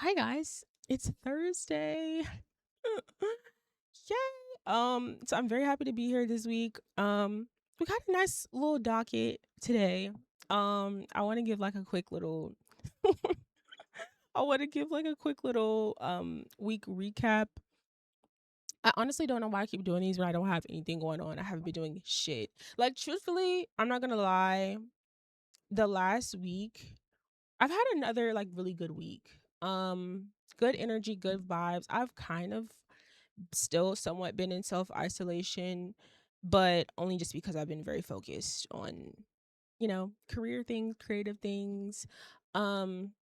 Hi guys, it's Thursday. Yay! So I'm very happy to be here this week. We got a nice little docket today. I want to give like a quick little I want to give like a quick little week recap. I honestly don't know why I keep doing these when I don't have anything going on. I haven't been doing shit. Like truthfully, I'm not going to lie, the last week I've had another like really good week. Good energy, good vibes. I've kind of still somewhat been in self isolation, but only just because I've been very focused on, career things, creative things. Um,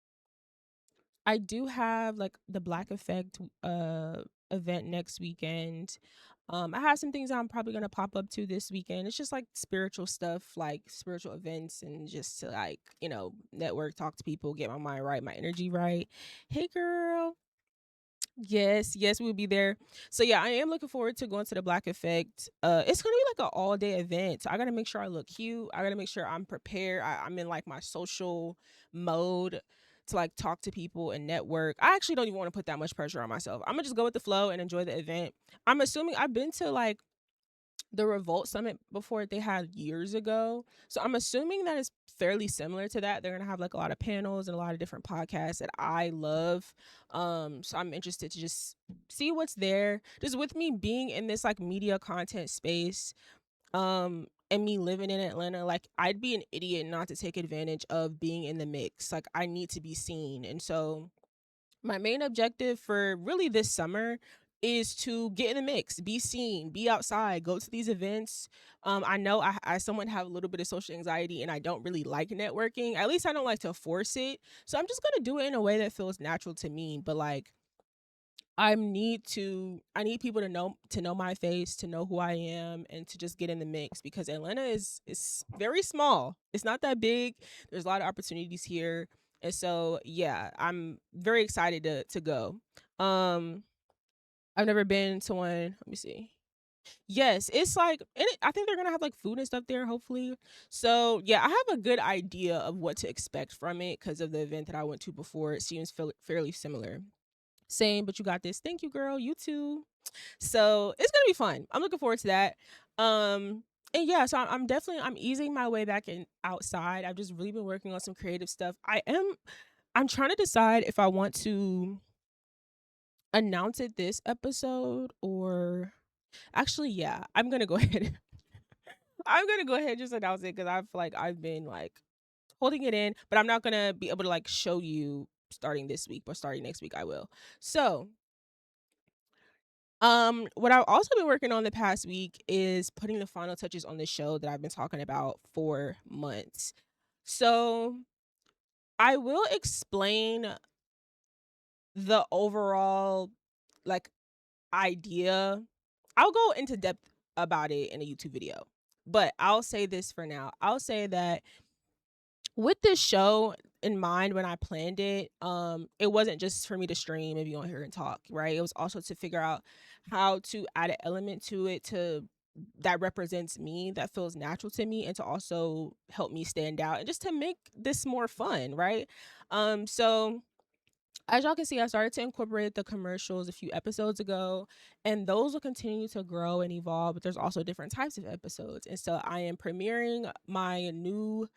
I do have like the Black Effect event next weekend. I have some things I'm probably gonna pop up to this weekend. It's just like spiritual stuff, like spiritual events, and just to like, network, talk to people, get my mind right, my energy right. Hey girl. Yes, yes, we'll be there. So yeah, I am looking forward to going to the Black Effect. It's gonna be like an all day event. So I gotta make sure I look cute. I gotta make sure I'm prepared. I'm in like my social mode to like talk to people and network. I actually don't even want to put that much pressure on myself. I'm gonna just go with the flow and enjoy the event. I'm assuming I've been to like the Revolt Summit before they had years ago. So I'm assuming that it's fairly similar to that. They're gonna have like a lot of panels and a lot of different podcasts that I love. So I'm interested to just see what's there. Just with me being in this like media content space, and me living in Atlanta, like I'd be an idiot not to take advantage of being in the mix. Like I need to be seen. And so my main objective for really this summer is to get in the mix, be seen, be outside, go to these events. I know I somewhat have a little bit of social anxiety and I don't really like networking. At least I don't like to force it. So I'm just gonna do it in a way that feels natural to me. But like I need people to know my face, to know who I am, and to just get in the mix because Atlanta is very small. It's not that big. There's a lot of opportunities here. And so yeah, I'm very excited to go. Um I've never been to one. Let me see. Yes, it's like I think they're gonna have like food and stuff there, hopefully. So yeah, I have a good idea of what to expect from it because of the event that I went to before. It seems fairly similar. Same, but you got this. Thank you, girl. You too. So it's gonna be fun. I'm looking forward to that. And yeah, so I'm definitely I'm easing my way back in outside. I've just really been working on some creative stuff. I'm trying to decide if I want to announce it this episode or actually, yeah, I'm gonna go ahead. I'm gonna go ahead and just announce it because I feel like I've been like holding it in, but I'm not gonna be able to like show you starting this week, but starting next week I will. So what I've also been working on the past week is putting the final touches on the show that I've been talking about for months. So I will explain the overall like idea. I'll go into depth about it in a YouTube video. But I'll say this for now. I'll say that with this show in mind when I planned it, it wasn't just for me to stream and be on here and talk, right? It was also to figure out how to add an element to it to that represents me, that feels natural to me, and to also help me stand out and just to make this more fun, right? So as y'all can see, I started to incorporate the commercials a few episodes ago, and those will continue to grow and evolve. But there's also different types of episodes, and so I am premiering my new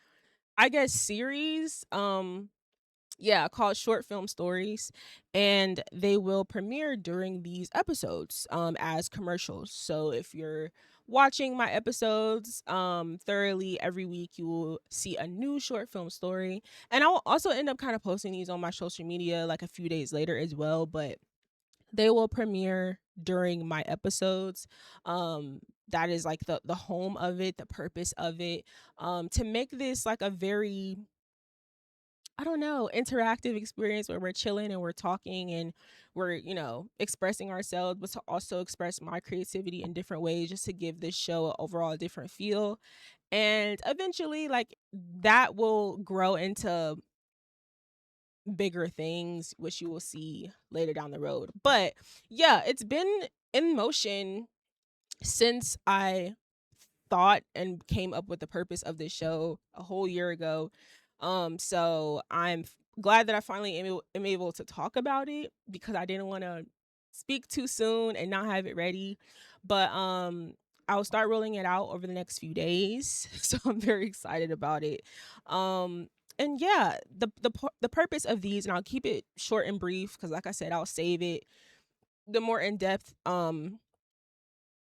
I guess series, yeah, called Short Film Stories, and they will premiere during these episodes, as commercials. So if you're watching my episodes, thoroughly every week, you will see a new short film story, and I will also end up kind of posting these on my social media like a few days later as well, but they will premiere during my episodes. That is like the home of it, the purpose of it, to make this like a very I don't know, interactive experience where we're chilling and we're talking and we're, expressing ourselves, but to also express my creativity in different ways just to give this show overall a different feel. And eventually, like that will grow into bigger things, which you will see later down the road. But yeah, it's been in motion since I thought and came up with the purpose of this show a whole year ago. So I'm glad that I finally am able to talk about it because I didn't want to speak too soon and not have it ready. But I'll start rolling it out over the next few days. So I'm very excited about it. Um and yeah, the purpose of these, and I'll keep it short and brief because like I said, I'll save it the more in-depth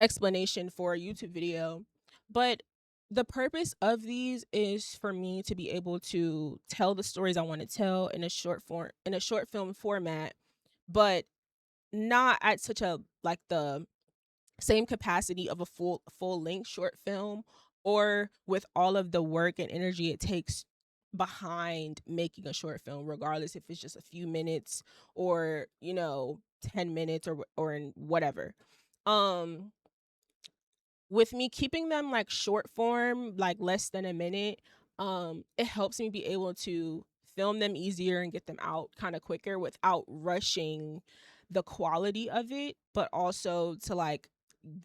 explanation for a YouTube video. But the purpose of these is for me to be able to tell the stories I want to tell in a short film format, but not at such a like the same capacity of a full length short film, or with all of the work and energy it takes behind making a short film, regardless if it's just a few minutes or 10 minutes or in whatever. um with me keeping them like short form, like less than a minute, it helps me be able to film them easier and get them out kind of quicker without rushing the quality of it, but also to like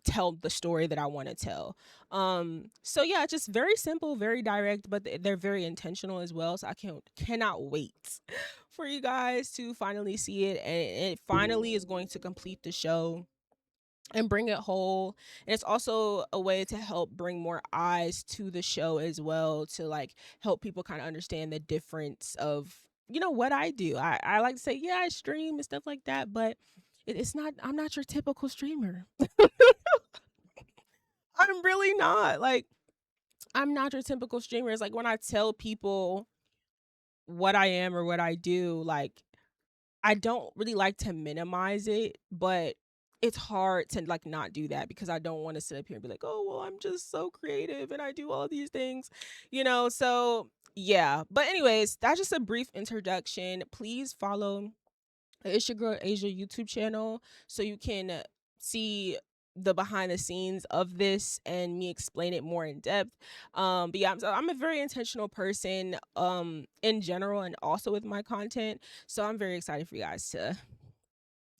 tell the story that I want to tell. So yeah, just very simple, very direct, but they're very intentional as well. So I cannot wait for you guys to finally see it, and it finally is going to complete the show and bring it whole. And it's also a way to help bring more eyes to the show as well, to like help people kind of understand the difference of what I do. I like to say, yeah, I stream and stuff like that, but it's not, I'm not your typical streamer. I'm really not. Like, I'm not your typical streamer. It's like when I tell people what I am or what I do, like I don't really like to minimize it, but it's hard to like not do that because I don't want to sit up here and be like, "Oh, well, I'm just so creative and I do all these things." So yeah. But anyways, that's just a brief introduction. Please follow It's Your Girl Asia YouTube channel so you can see the behind the scenes of this and me explain it more in depth. But yeah, I'm a very intentional person in general and also with my content. So I'm very excited for you guys to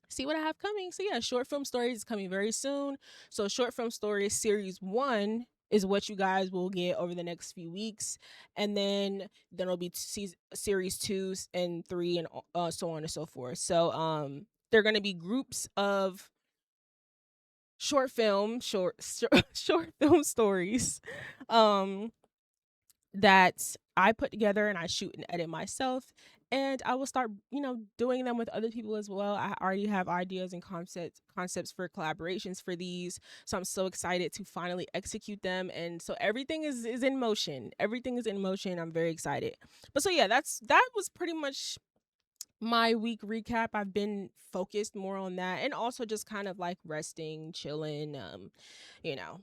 see what I have coming. So yeah, short film stories is coming very soon. So short film stories series 1 is what you guys will get over the next few weeks, and then it'll be series 2 and 3 and so on and so forth. So they're going to be groups of short film stories um that I put together and I shoot and edit myself. And I will start, doing them with other people as well. I already have ideas and concepts for collaborations for these. So I'm so excited to finally execute them. And so everything is in motion. Everything is in motion. I'm very excited. But so yeah, that was pretty much my week recap. I've been focused more on that and also just kind of like resting, chilling, you know,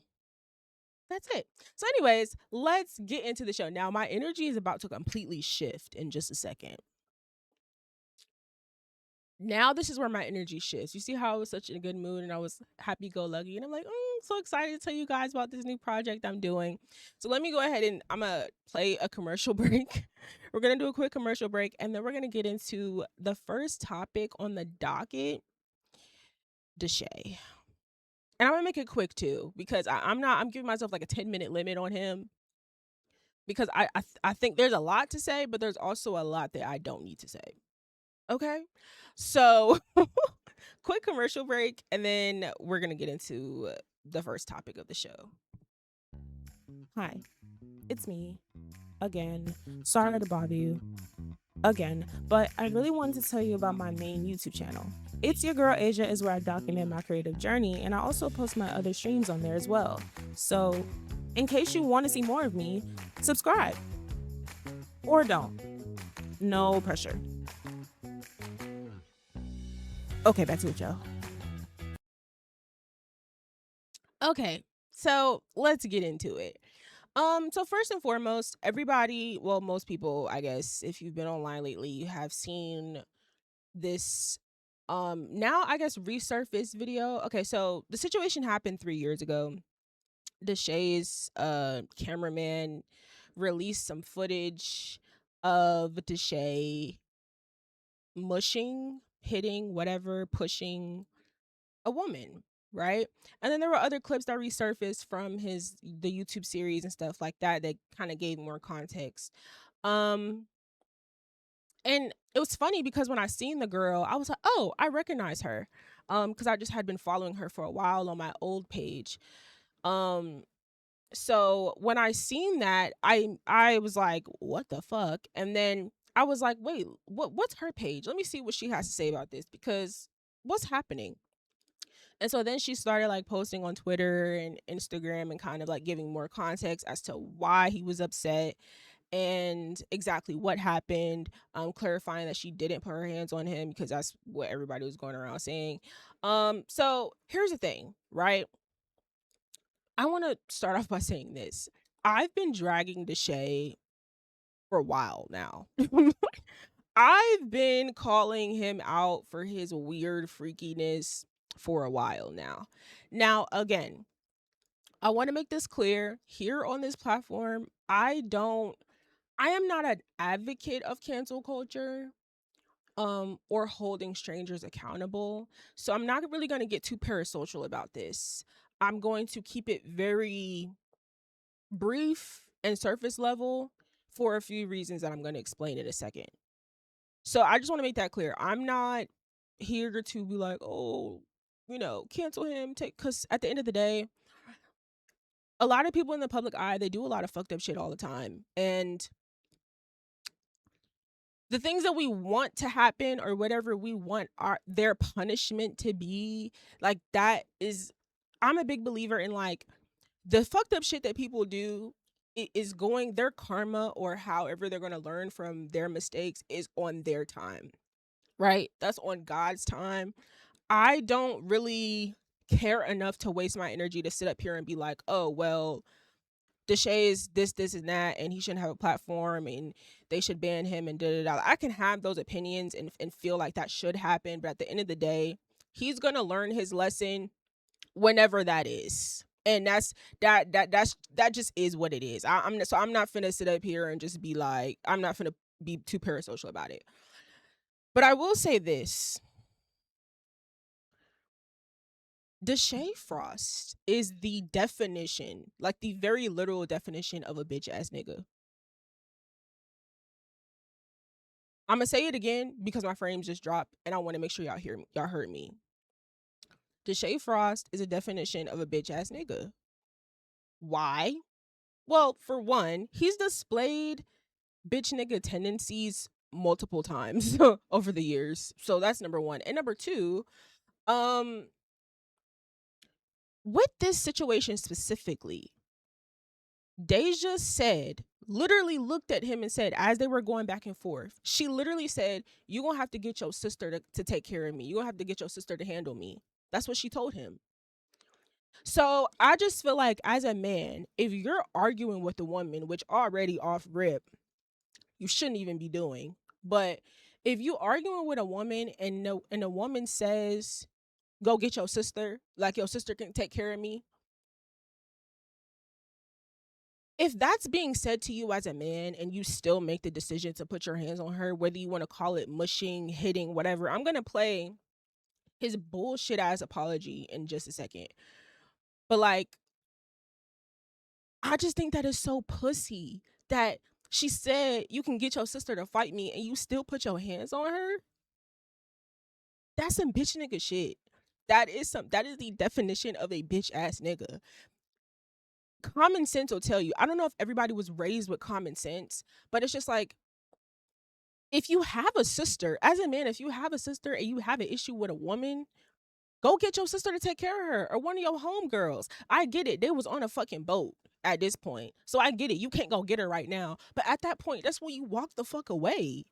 that's it. So, anyways, let's get into the show. Now, my energy is about to completely shift in just a second. Now, this is where my energy shifts. You see how I was such in a good mood and I was happy go lucky. And I'm like, so excited to tell you guys about this new project I'm doing. So, let me go ahead and I'm going to play a commercial break. We're going to do a quick commercial break and then we're going to get into the first topic on the docket, deshae. And I'm going to make it quick too because I'm giving myself like a 10-minute limit on him because I think there's a lot to say, but there's also a lot that I don't need to say. Okay, so quick commercial break, and then we're gonna get into the first topic of the show. Hi, it's me again. Sorry to bother you again, but I really wanted to tell you about my main YouTube channel. It's Your Girl Asia is where I document my creative journey, and I also post my other streams on there as well. So, in case you want to see more of me, subscribe. Or don't. No pressure. Okay, back to it, y'all. Okay, so let's get into it. So first and foremost, everybody, well, most people, I guess, if you've been online lately, you have seen this now I guess resurfaced video. Okay, so the situation happened 3 years ago. Deshae's cameraman released some footage of Deshae mushing, hitting, whatever, pushing a woman, right? And then there were other clips that resurfaced from the YouTube series and stuff like that that kind of gave more context. Um and it was funny because when I seen the girl, I was like, oh, I recognize her. Because I just had been following her for a while on my old page. Um, so when I seen that, I was like, what the fuck? And then I was like, wait, what's her page? Let me see what she has to say about this because what's happening? And so then she started like posting on Twitter and Instagram and kind of like giving more context as to why he was upset and exactly what happened, clarifying that she didn't put her hands on him because that's what everybody was going around saying. So here's the thing, right? I want to start off by saying this. I've been dragging deshae for a while now. I've been calling him out for his weird freakiness for a while now. Now, again, I want to make this clear here on this platform. I am not an advocate of cancel culture or holding strangers accountable. So I'm not really going to get too parasocial about this. I'm going to keep it very brief and surface level for a few reasons that I'm going to explain in a second. So I just want to make that clear. I'm not here to be like, oh, cancel him. Because at the end of the day, a lot of people in the public eye, they do a lot of fucked up shit all the time. And the things that we want to happen or whatever we want their punishment to be, like that is, I'm a big believer in like the fucked up shit that people do is going their karma or however they're going to learn from their mistakes is on their time, right? That's on God's time. I don't really care enough to waste my energy to sit up here and be like, oh, well, deshae is this, and that, and he shouldn't have a platform, and they should ban him, and da da da. I can have those opinions and feel like that should happen, but at the end of the day, he's gonna learn his lesson whenever that is, and that just is what it is. I'm not finna sit up here and just be like, I'm not finna be too parasocial about it. But I will say this: deshae Frost is the definition, like the very literal definition of a bitch ass nigga. I'm gonna say it again because my frames just dropped and I want to make sure y'all heard me. deshae Frost is a definition of a bitch ass nigga. Why? Well, for one, he's displayed bitch nigga tendencies multiple times over the years. So that's number one. And number two, um, with this situation specifically, Deja said, literally looked at him and said, as they were going back and forth, she literally said, you gonna have to get your sister to take care of me. You gonna have to get your sister to handle me. That's what she told him. So I just feel like as a man, if you're arguing with a woman, which already off rip, you shouldn't even be doing. But if you arguing with a woman and a woman says, go get your sister, like your sister can take care of me, if that's being said to you as a man and you still make the decision to put your hands on her, whether you want to call it mushing, hitting, whatever, I'm going to play his bullshit ass apology in just a second. But like, I just think that is so pussy that she said you can get your sister to fight me and you still put your hands on her. That's some bitch nigga shit. That is the definition of a bitch ass nigga. Common sense will tell you. I don't know if everybody was raised with common sense, but it's just like, if you have a sister, as a man, if you have a sister and you have an issue with a woman, go get your sister to take care of her or one of your homegirls. I get it. They was on a fucking boat at this point. So I get it. You can't go get her right now. But at that point, that's when you walk the fuck away.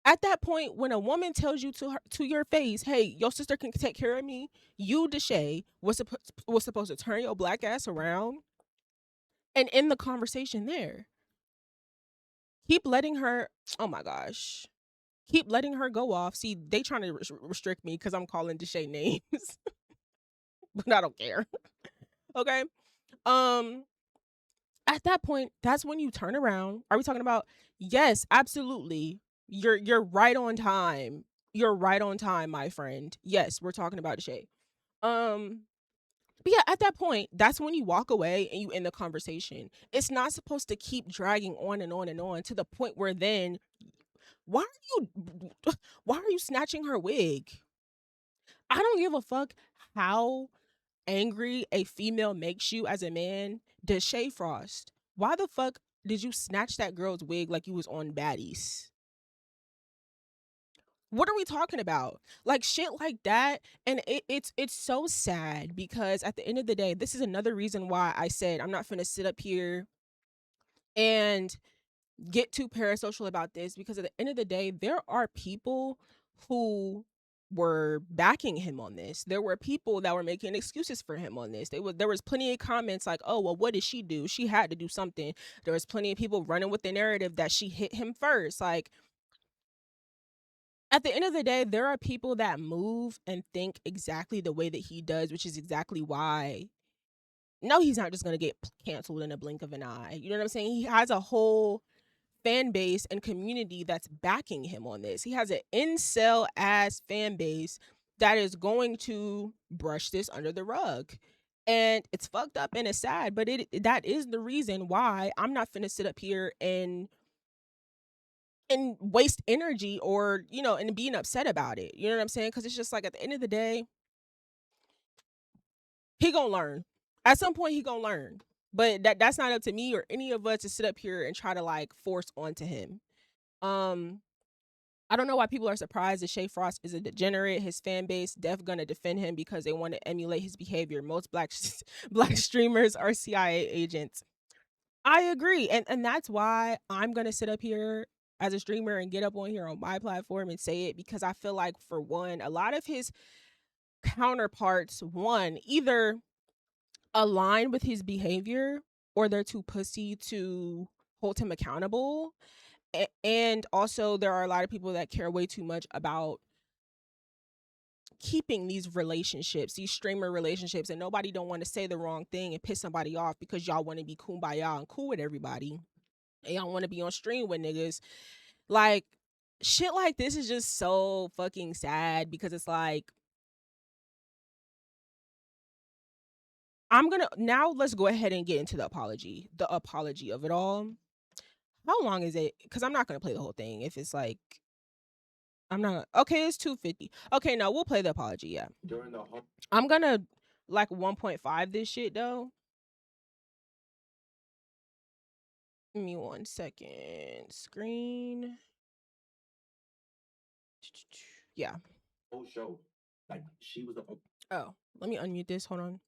At that point, when a woman tells you to your face, hey, your sister can take care of me, you, deshae, was supposed to turn your black ass around and end the conversation there. Keep letting her, oh my gosh. Keep letting her go off. See, they trying to restrict me because I'm calling deshae names. But I don't care. Okay. Um, at that point, that's when you turn around. Are we talking about? Yes, absolutely. You're right on time. You're right on time, my friend. Yes, we're talking about deshae. Um, but yeah, at that point, that's when you walk away and you end the conversation. It's not supposed to keep dragging on and on and on to the point where then Why are why are you snatching her wig? I don't give a fuck how angry a female makes you as a man. Deshae Frost, why the fuck did you snatch that girl's wig like you was on baddies? What are we talking about? Like shit like that. And it's so sad because at the end of the day, this is another reason why I said I'm not gonna sit up here and get too parasocial about this, because at the end of the day, there are people who were backing him on this. There were people that were making excuses for him on this. There was plenty of comments like, "Oh, well, what did she do? She had to do something." There was plenty of people running with the narrative that she hit him first. Like, at the end of the day, there are people that move and think exactly the way that he does, which is exactly why no, he's not just going to get canceled in a blink of an eye. You know what I'm saying? He has a whole fan base and community that's backing him on this. He has an incel ass fan base that is going to brush this under the rug. And it's fucked up and it's sad, but that is the reason why I'm not finna sit up here and waste energy or, and being upset about it. You know what I'm saying? Because it's just like at the end of the day, he gonna learn. At some point he gonna learn. But that's not up to me or any of us to sit up here and try to like force onto him. Um I don't know why people are surprised that Shay Frost is a degenerate. His fan base def gonna defend him because they want to emulate his behavior. Most black streamers are CIA agents. I agree, and that's why I'm gonna sit up here as a streamer and get up on here on my platform and say it, because I feel like, for one, a lot of his counterparts, one, either align with his behavior or they're too pussy to hold him accountable. And also there are a lot of people that care way too much about keeping these relationships, these streamer relationships, and nobody don't want to say the wrong thing and piss somebody off because y'all want to be kumbaya and cool with everybody. And y'all want to be on stream with niggas. Like, shit like this is just so fucking sad, because it's like, now let's go ahead and get into the apology of it all. How long is it? Because I'm not gonna play the whole thing if it's like, I'm not okay. It's 250. Okay, no, we'll play the apology. Yeah, I'm gonna like 1.5 this shit though. Give me 1 second. Screen. Yeah. Whole show, like she was the. Oh, let me unmute this. Hold on.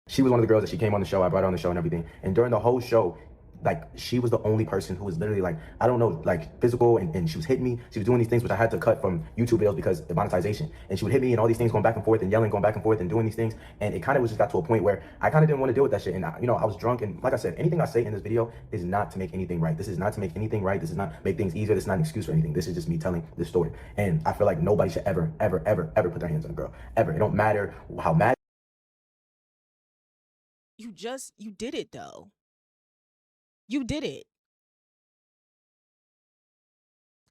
She was one of the girls that she came on the show. I brought her on the show and everything. And during the whole show, like, she was the only person who was literally like, I don't know, like physical, and she was hitting me. She was doing these things which I had to cut from YouTube videos because of monetization. And she would hit me and all these things, going back and forth and yelling, going back and forth and doing these things. And it kind of was just got to a point where I kind of didn't want to deal with that shit. And I was drunk. And like I said, anything I say in this video is not to make anything right. This is not to make anything right. This is not make things easier. This is not an excuse for anything. This is just me telling this story. And I feel like nobody should ever, ever, ever, ever put their hands on a girl. Ever. It don't matter how mad. You did it though. You did it.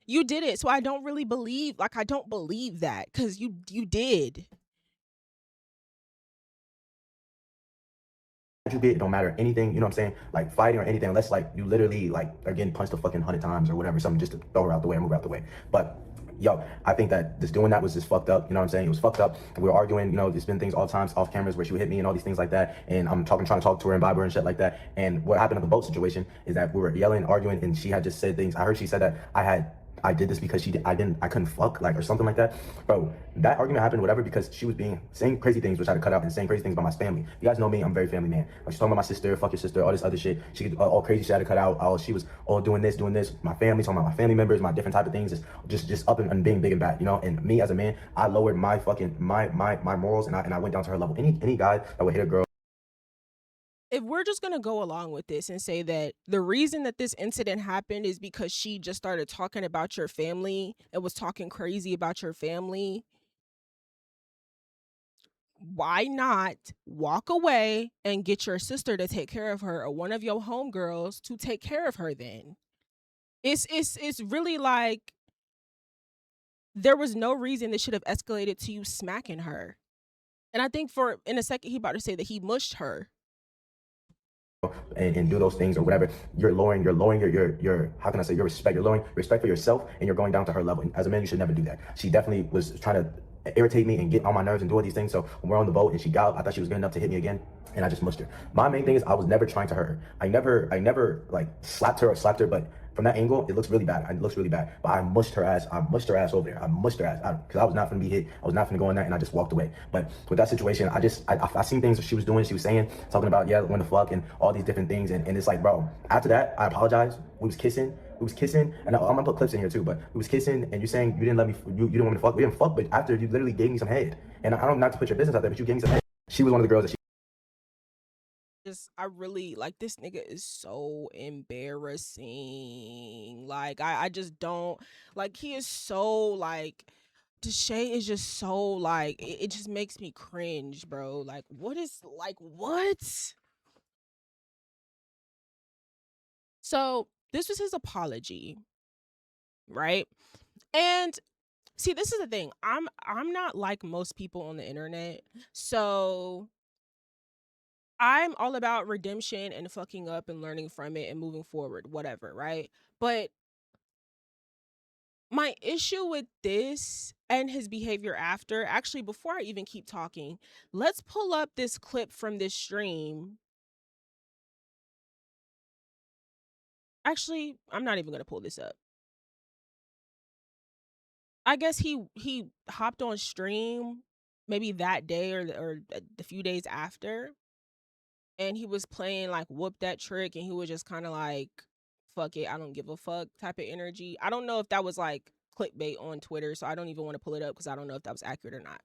You did it. So I don't really believe, like, I don't believe that, because you did. You be, it don't matter anything, you know what I'm saying, like fighting or anything, unless like you literally like are getting punched a fucking 100 times or whatever, something just to throw her out the way or move her out the way. But yo, I think that just doing that was just fucked up, you know what I'm saying? It was fucked up. We were arguing, there's been things all the times off cameras where she would hit me and all these things like that, and I'm trying to talk to her and vibe her and shit like that. And what happened in the boat situation is that we were yelling, arguing, and she had just said things. I heard she said that I did this because I couldn't fuck, like, or something like that. Bro, that argument happened, whatever, because she was saying crazy things, which I had to cut out, and saying crazy things about my family. You guys know me, I'm a very family man. Like, she's talking about my sister, fuck your sister, all this other shit. She all crazy shit I had to cut out. She was all doing this, my family, talking about my family members, my different type of things, just up and being big and bad, And me as a man, I lowered my fucking, my morals, and I went down to her level. Any guy that would hit a girl. If we're just going to go along with this and say that the reason that this incident happened is because she just started talking about your family and was talking crazy about your family, why not walk away and get your sister to take care of her, or one of your homegirls to take care of her then? It's really like, there was no reason this should have escalated to you smacking her. And I think in a second he about to say that he mushed her. and do those things or whatever, you're lowering your how can I say, your respect. You're lowering respect for yourself, and you're going down to her level. And as a man, you should never do that. She definitely was trying to irritate me and get on my nerves and do all these things. So when we're on the boat and she got, I thought she was good enough to hit me again, and I just mushed her. My main thing is I was never trying to hurt her. I never like slapped her, but from that angle, it looks really bad. It looks really bad. But I mushed her ass. I mushed her ass over there. I mushed her ass because I was not gonna be hit. I was not gonna go in there, and I just walked away. But with that situation, I seen things that she was doing. She was saying, talking about, yeah, when the fuck and all these different things. And it's like, bro, after that, I apologize. We was kissing. And I'm gonna put clips in here too. But we was kissing, and you're saying you didn't let me. You didn't want me to fuck. We didn't fuck, but after you literally gave me some head. And I don't, not to put your business out there, but you gave me some head. She was one of the girls that she. Just I really like this nigga is so embarrassing. Like I just don't like he is so like deshae is just so like it just makes me cringe, bro. Like what is like what? So this was his apology, right? And see, this is the thing. I'm not like most people on the internet. So I'm all about redemption and fucking up and learning from it and moving forward, whatever, right? But my issue with this and his behavior after, actually, before I even keep talking, let's pull up this clip from this stream. Actually, I'm not even going to pull this up. I guess he hopped on stream maybe that day or the few days after, and he was playing like whoop that trick, and he was just kind of like fuck it, I don't give a fuck type of energy. I don't know if that was like clickbait on Twitter, so I don't even want to pull it up because I don't know if that was accurate or not.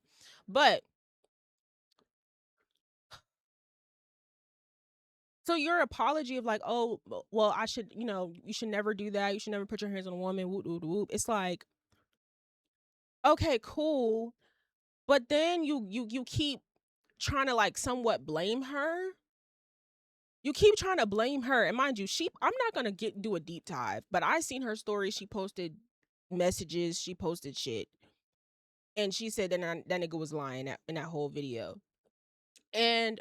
But so your apology of like, oh well, I should, you should never do that, you should never put your hands on a woman, whoop whoop whoop. It's like, okay, cool, but then you keep trying to like somewhat blame her. You keep trying to blame her, and mind you, I'm not gonna do a deep dive, but I seen her story. She posted messages, she posted shit, and she said that nigga was lying in that whole video. And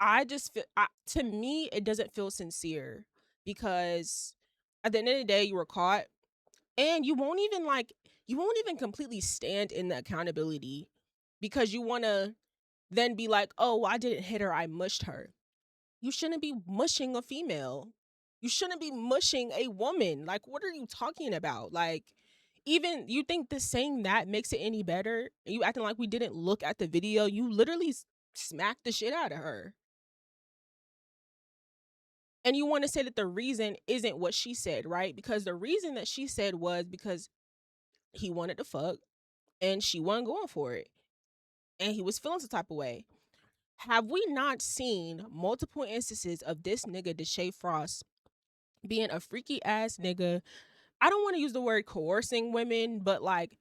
I just feel, to me, it doesn't feel sincere because at the end of the day, you were caught, and you won't even completely stand in the accountability because you want to then be like, oh, well, I didn't hit her, I mushed her. You shouldn't be mushing a female. You shouldn't be mushing a woman. Like, what are you talking about? Like, even you think the saying that makes it any better? You acting like we didn't look at the video. You literally smacked the shit out of her. And you want to say that the reason isn't what she said, right? Because the reason that she said was because he wanted to fuck and she wasn't going for it. And he was feeling some type of way. Have we not seen multiple instances of this nigga, deshae Frost, being a freaky ass nigga? I don't want to use the word coercing women, but like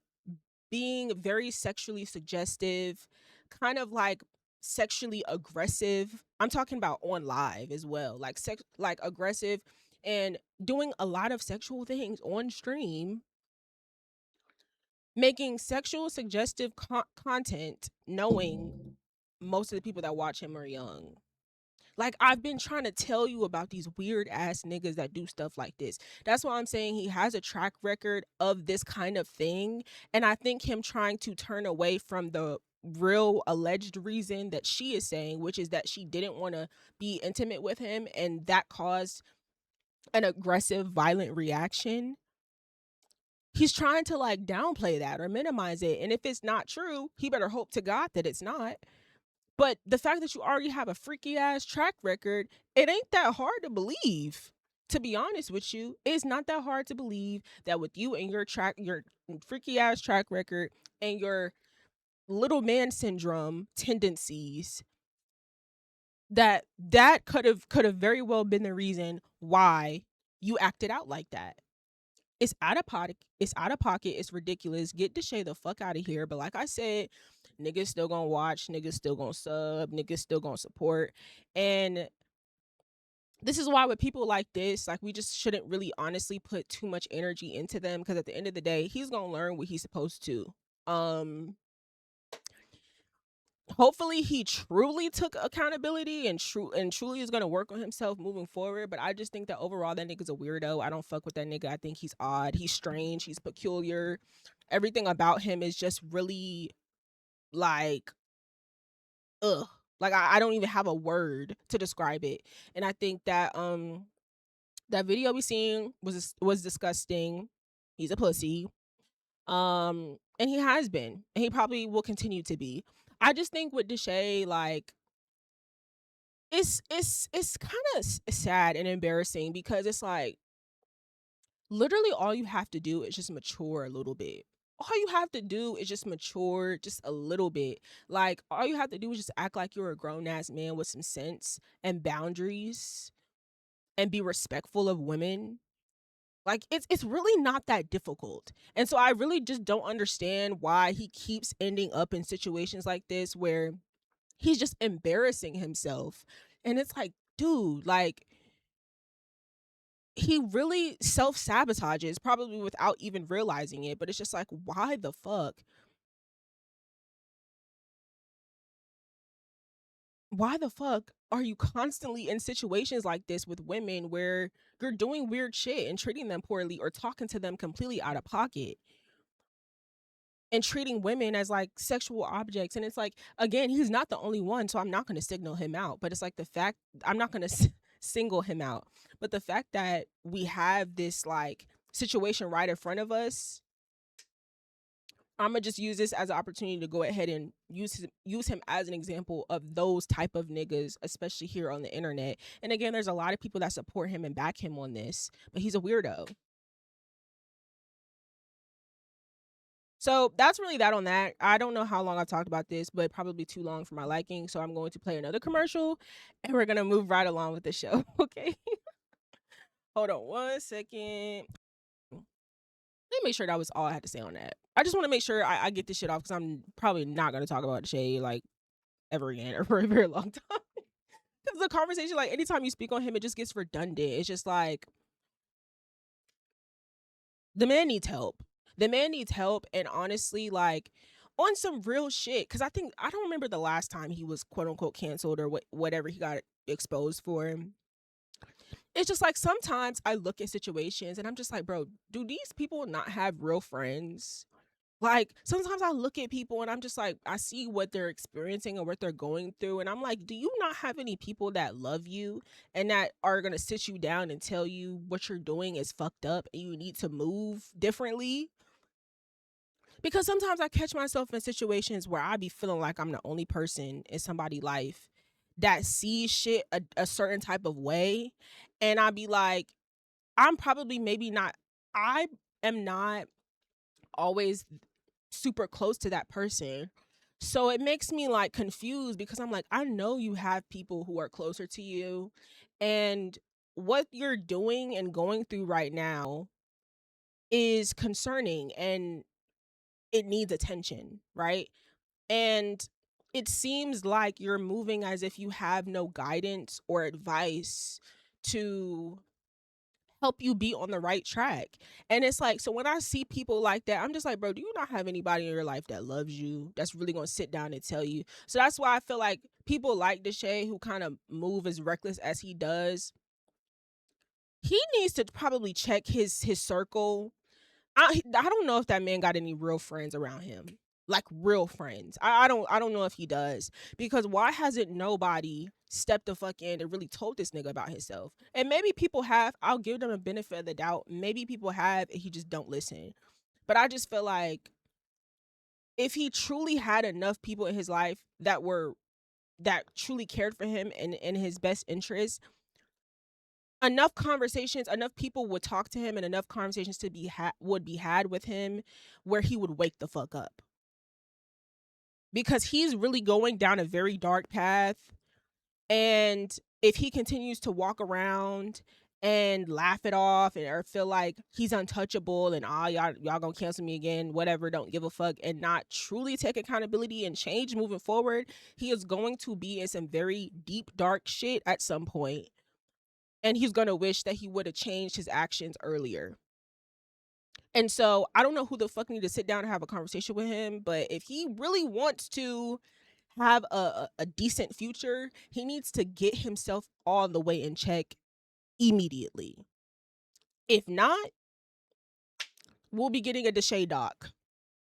being very sexually suggestive, kind of like sexually aggressive. I'm talking about on live as well, like like aggressive and doing a lot of sexual things on stream, making sexual suggestive content, knowing most of the people that watch him are young. Like, I've been trying to tell you about these weird ass niggas that do stuff like this. That's why I'm saying he has a track record of this kind of thing. And I think him trying to turn away from the real alleged reason that she is saying, which is that she didn't want to be intimate with him, and that caused an aggressive, violent reaction. He's trying to like downplay that or minimize it. And if it's not true, he better hope to God that it's not. But the fact that you already have a freaky ass track record, it ain't that hard to believe. To be honest with you, it's not that hard to believe that with you and your freaky ass track record and your little man syndrome tendencies, that could have very well been the reason why you acted out like that. It's out of pocket. It's out of pocket. It's ridiculous. Get deshae the fuck out of here. But like I said, niggas still gonna watch. Niggas still gonna sub. Niggas still gonna support. And this is why with people like this, like we just shouldn't really honestly put too much energy into them because at the end of the day, he's gonna learn what he's supposed to. Um, hopefully he truly took accountability and truly is gonna work on himself moving forward. But I just think that overall that nigga's a weirdo. I don't fuck with that nigga. I think he's odd. He's strange. He's peculiar. Everything about him is just really like ugh. Like I don't even have a word to describe it. And I think that that video we seen was disgusting. He's a pussy. And he has been, and he probably will continue to be. I just think with deshae, like it's kind of sad and embarrassing because it's like literally all you have to do is just mature a little bit. All you have to do is just mature just a little bit. Like all you have to do is just act like you're a grown ass man with some sense and boundaries and be respectful of women. Like it's really not that difficult. And so I really just don't understand why he keeps ending up in situations like this where he's just embarrassing himself. And it's like, dude, like he really self-sabotages probably without even realizing it, but it's just like, why the fuck? Why the fuck are you constantly in situations like this with women where you're doing weird shit and treating them poorly or talking to them completely out of pocket and treating women as like sexual objects? And it's like, again, he's not the only one, so I'm not going to signal him out, but it's like the fact I'm not going to single him out, but the fact that we have this like situation right in front of us, I'm gonna just use this as an opportunity to go ahead and use him as an example of those type of niggas, especially here on the internet. And again, there's a lot of people that support him and back him on this, but he's a weirdo. So that's really that on that. I don't know how long I've talked about this, but probably too long for my liking. So I'm going to play another commercial and we're gonna move right along with the show. Okay. Hold on 1 second. Let me make sure that was all I had to say on that. I just want to make sure I get this shit off because I'm probably not gonna talk about Shay like ever again or for a very long time. Because the conversation, like anytime you speak on him, it just gets redundant. It's just like the man needs help. The man needs help, and honestly, like on some real shit. Because I don't remember the last time he was quote unquote canceled or whatever he got exposed for. It's just like sometimes I look at situations and I'm just like, bro, do these people not have real friends? Like sometimes I look at people and I'm just like, I see what they're experiencing or what they're going through. And I'm like, do you not have any people that love you and that are going to sit you down and tell you what you're doing is fucked up and you need to move differently? Because sometimes I catch myself in situations where I be feeling like I'm the only person in somebody's life that sees shit a certain type of way. And I be like, I'm probably maybe not, I am not always super close to that person. So it makes me like confused because I'm like, I know you have people who are closer to you and what you're doing and going through right now is concerning and it needs attention, right? And it seems like you're moving as if you have no guidance or advice to help you be on the right track. And it's like, so when I see people like that, I'm just like, bro, do you not have anybody in your life that loves you, that's really gonna sit down and tell you? So that's why I feel like people like deshae who kind of move as reckless as he does, he needs to probably check his circle. I don't know if that man got any real friends around him. Like real friends. I don't know if he does. Because why hasn't nobody stepped the fuck in and really told this nigga about himself? And maybe people have. I'll give them a benefit of the doubt. Maybe people have and he just don't listen. But I just feel like if he truly had enough people in his life that truly cared for him and in his best interest, enough conversations, enough people would talk to him and enough conversations to would be had with him where he would wake the fuck up. Because he's really going down a very dark path, and if he continues to walk around and laugh it off or feel like he's untouchable and y'all gonna cancel me again, whatever, don't give a fuck, and not truly take accountability and change moving forward, he is going to be in some very deep dark shit at some point, and he's gonna wish that he would have changed his actions earlier. And so I don't know who the fuck need to sit down and have a conversation with him, but if he really wants to have a decent future, he needs to get himself all the way in check immediately. If not, we'll be getting a deshae doc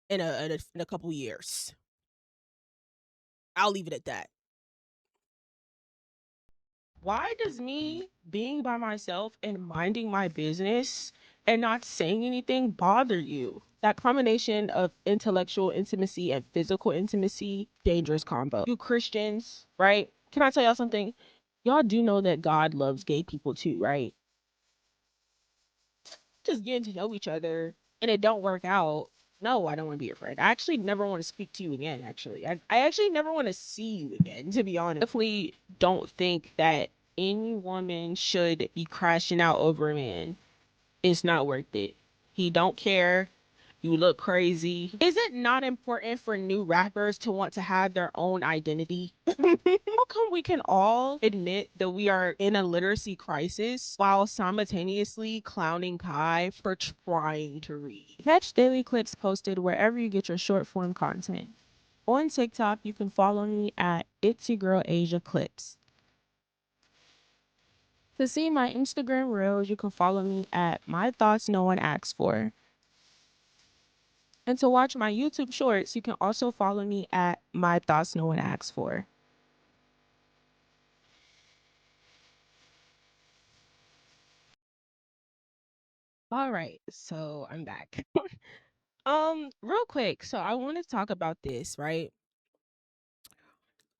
in a couple years. I'll leave it at that. Why does me being by myself and minding my business and not saying anything bother you? That combination of intellectual intimacy and physical intimacy, dangerous combo. You Christians, right? Can I tell y'all something? Y'all do know that God loves gay people too, right? Just getting to know each other and it don't work out. No, I don't want to be your friend. I actually never want to speak to you again, actually. I actually never want to see you again, to be honest. Definitely don't think that any woman should be crashing out over a man. It's not worth it. He don't care. You look crazy. Is it not important for new rappers to want to have their own identity? How come we can all admit that we are in a literacy crisis while simultaneously clowning Kai for trying to read? Catch daily clips posted wherever you get your short form content. On TikTok, you can follow me at It's Your Girl Asia Clips. To see my Instagram reels, you can follow me at My Thoughts No One Asks For. And to watch my YouTube shorts, you can also follow me at My Thoughts No One Asks For. All right, so I'm back. Real quick, so I want to talk about this, right?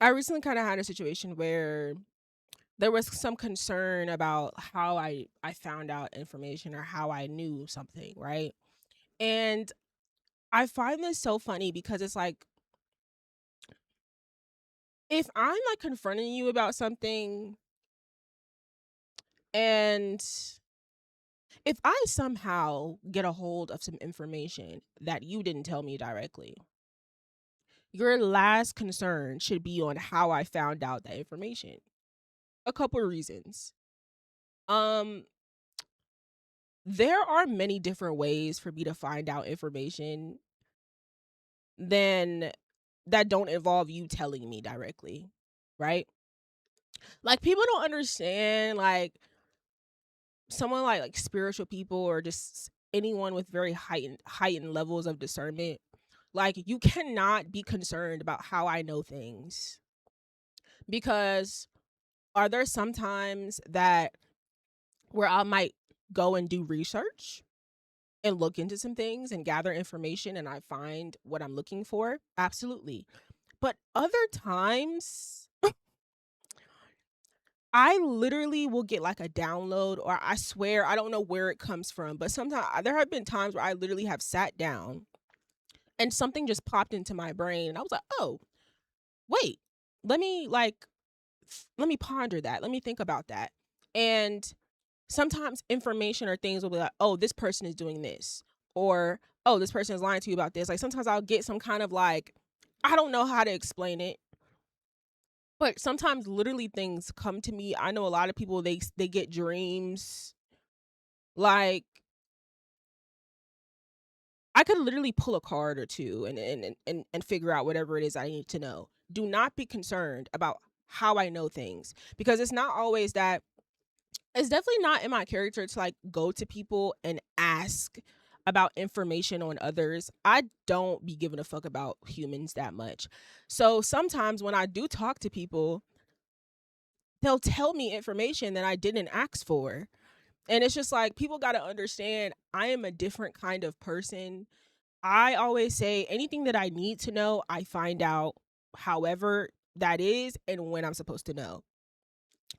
I recently kind of had a situation where there was some concern about how I found out information or how I knew something, right? And I find this so funny because it's like if I'm like confronting you about something and if I somehow get a hold of some information that you didn't tell me directly, your last concern should be on how I found out that information. A couple of reasons. Um, there are many different ways for me to find out information than that don't involve you telling me directly, right? Like people don't understand like someone like spiritual people or just anyone with very heightened levels of discernment. Like you cannot be concerned about how I know things because are there sometimes that where I might go and do research and look into some things and gather information and I find what I'm looking for? Absolutely. But other times, I literally will get like a download or I swear I don't know where it comes from, but sometimes there have been times where I literally have sat down and something just popped into my brain and I was like, "Oh, wait. Let me let me ponder that. Let me think about that." And sometimes information or things will be like, oh, this person is doing this, or oh, this person is lying to you about this. Like sometimes I'll get some kind of like, I don't know how to explain it, but sometimes literally things come to me. I know a lot of people they get dreams. Like I could literally pull a card or two and figure out whatever it is I need to know. Do not be concerned about how I know things because it's not always that it's definitely not in my character to like go to people and ask about information on others. I don't be giving a fuck about humans that much. So sometimes when I do talk to people, they'll tell me information that I didn't ask for. And it's just like people got to understand I am a different kind of person. I always say anything that I need to know, I find out however that is and when I'm supposed to know.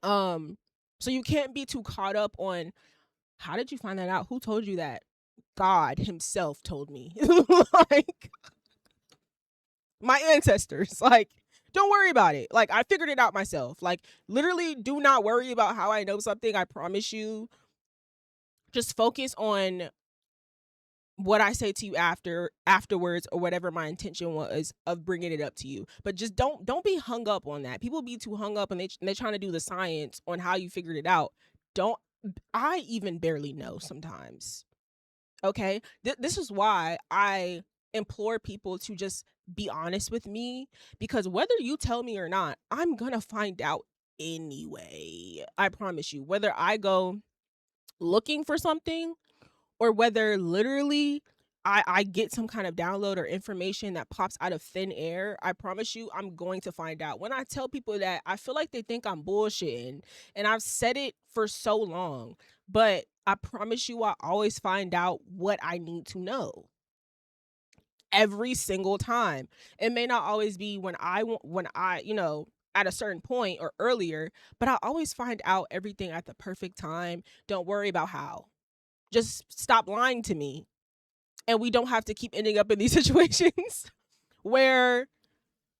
Um so you can't be too caught up on how did you find that out? Who told you that? God himself told me. Like my ancestors. Like don't worry about it. Like I figured it out myself. Like literally do not worry about how I know something. I promise you. Just focus on what I say to you afterwards or whatever my intention was of bringing it up to you. But just don't be hung up on that. People be too hung up and they're trying to do the science on how you figured it out. Don't I even barely know sometimes. Okay? This is why I implore people to just be honest with me, because whether you tell me or not, I'm gonna find out anyway. I promise you. Whether I go looking for something or whether literally I get some kind of download or information that pops out of thin air, I promise you I'm going to find out. When I tell people that, I feel like they think I'm bullshitting, and I've said it for so long, but I promise you I always find out what I need to know every single time. It may not always be when I at a certain point or earlier, but I always find out everything at the perfect time. Don't worry about how. Just stop lying to me, and we don't have to keep ending up in these situations where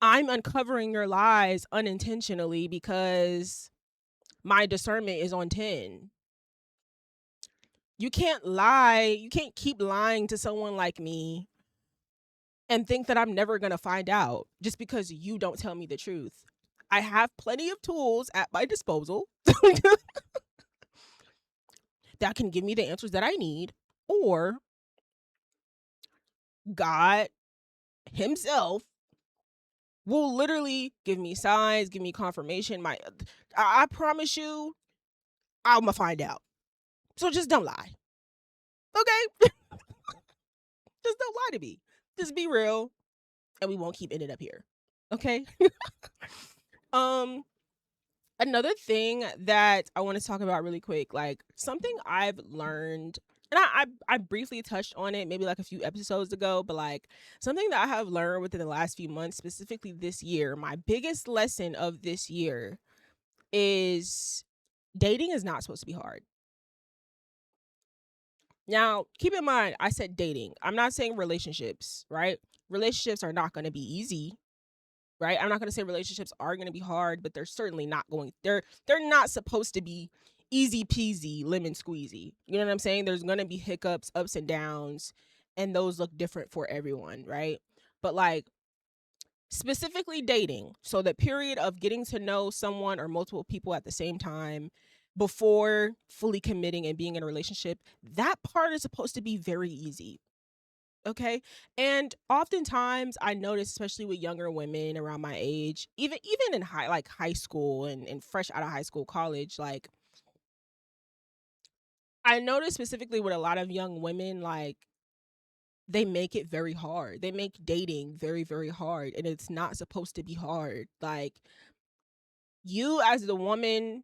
I'm uncovering your lies unintentionally because my discernment is on 10. You can't lie. You can't keep lying to someone like me and think that I'm never going to find out just because you don't tell me the truth. I have plenty of tools at my disposal that can give me the answers that I need, or God himself will literally give me signs, give me confirmation. I promise you, I'm gonna find out. So just don't lie, okay? Just don't lie to me. Just be real, and we won't keep ending up here, okay? um, Another thing that I want to talk about really quick, like something I've learned, and I briefly touched on it maybe like a few episodes ago, but like something that I have learned within the last few months, specifically this year, my biggest lesson of this year is dating is not supposed to be hard. Now, keep in mind, I said dating. I'm not saying relationships, right? Relationships are not going to be easy, right? I'm not going to say relationships are going to be hard, but they're certainly not going. They're not supposed to be easy peasy, lemon squeezy. You know what I'm saying? There's going to be hiccups, ups and downs, and those look different for everyone, right? But like specifically dating, so the period of getting to know someone or multiple people at the same time before fully committing and being in a relationship, that part is supposed to be very easy. Okay. And oftentimes I notice, especially with younger women around my age, even in high school and fresh out of high school, college, like I notice specifically with a lot of young women, like they make it very hard. They make dating very, very hard. And it's not supposed to be hard. Like you as the woman,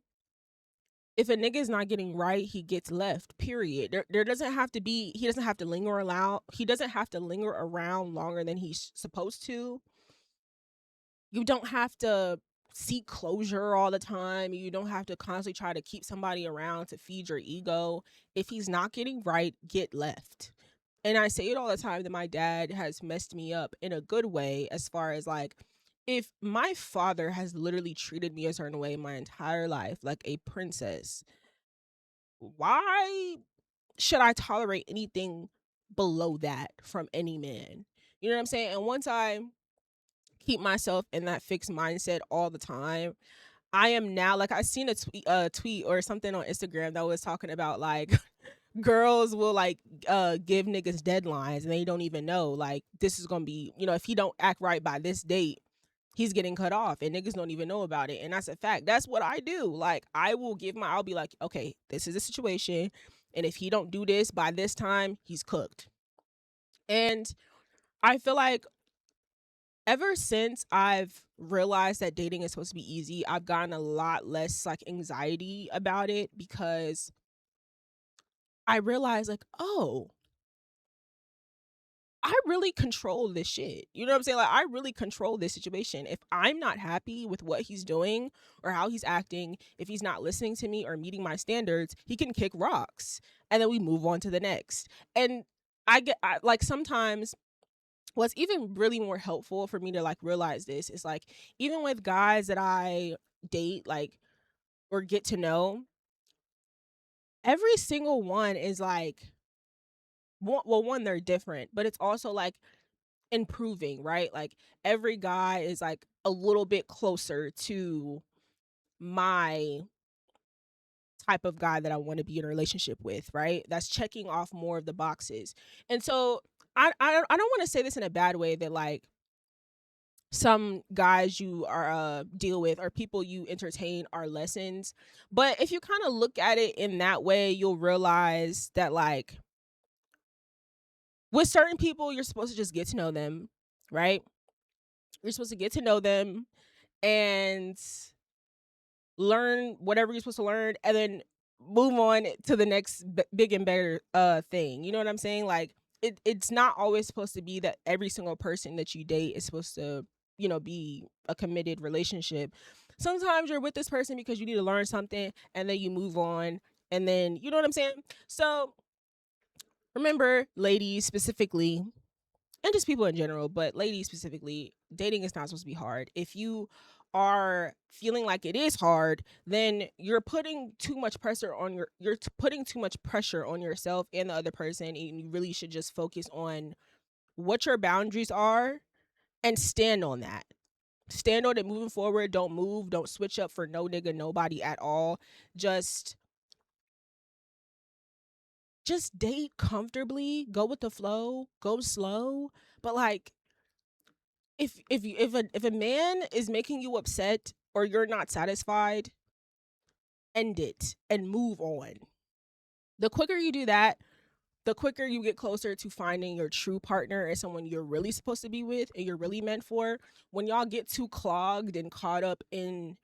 if a nigga is not getting right, he gets left. Period. There doesn't have to be. He doesn't have to linger around. He doesn't have to linger around longer than he's supposed to. You don't have to seek closure all the time. You don't have to constantly try to keep somebody around to feed your ego. If he's not getting right, get left. And I say it all the time that my dad has messed me up in a good way, as far as like, if my father has literally treated me a certain way my entire life, like a princess, why should I tolerate anything below that from any man? You know what I'm saying? And once I keep myself in that fixed mindset all the time, I am now like, I seen a tweet or something on Instagram that was talking about like girls will like give niggas deadlines and they don't even know like this is gonna be, if he don't act right by this date, he's getting cut off, and niggas don't even know about it. And that's a fact. That's what I do. Like I'll be like, okay, this is a situation, and if he don't do this by this time, he's cooked. And I feel like ever since I've realized that dating is supposed to be easy, I've gotten a lot less like anxiety about it, because I realized like, oh, I really control this shit. You know what I'm saying? Like I really control this situation. If I'm not happy with what he's doing or how he's acting, if he's not listening to me or meeting my standards, he can kick rocks, and then we move on to the next. And like sometimes what's even really more helpful for me to like realize this is like, even with guys that I date, like, or get to know, every single one is like, one, they're different, but it's also like improving, right? Like every guy is like a little bit closer to my type of guy that I want to be in a relationship with, right? That's checking off more of the boxes. And so I don't want to say this in a bad way that like some guys you are deal with or people you entertain are lessons, but if you kind of look at it in that way, you'll realize that like with certain people you're supposed to just get to know them, right? You're supposed to get to know them and learn whatever you're supposed to learn and then move on to the next big and better thing. You know what I'm saying? Like it's not always supposed to be that every single person that you date is supposed to, be a committed relationship. Sometimes you're with this person because you need to learn something and then you move on, and then you know what I'm saying? So remember, ladies specifically, and just people in general, but ladies specifically, dating is not supposed to be hard. If you are feeling like it is hard, then you're putting too much pressure on putting too much pressure on yourself and the other person, and you really should just focus on what your boundaries are and stand on that. Stand on it moving forward. Don't move, don't switch up for no nigga nobody at all. Just date comfortably, go with the flow, go slow, but like if a man is making you upset or you're not satisfied, end it and move on. The quicker you do that, the quicker you get closer to finding your true partner and someone you're really supposed to be with and you're really meant for. When y'all get too clogged and caught up in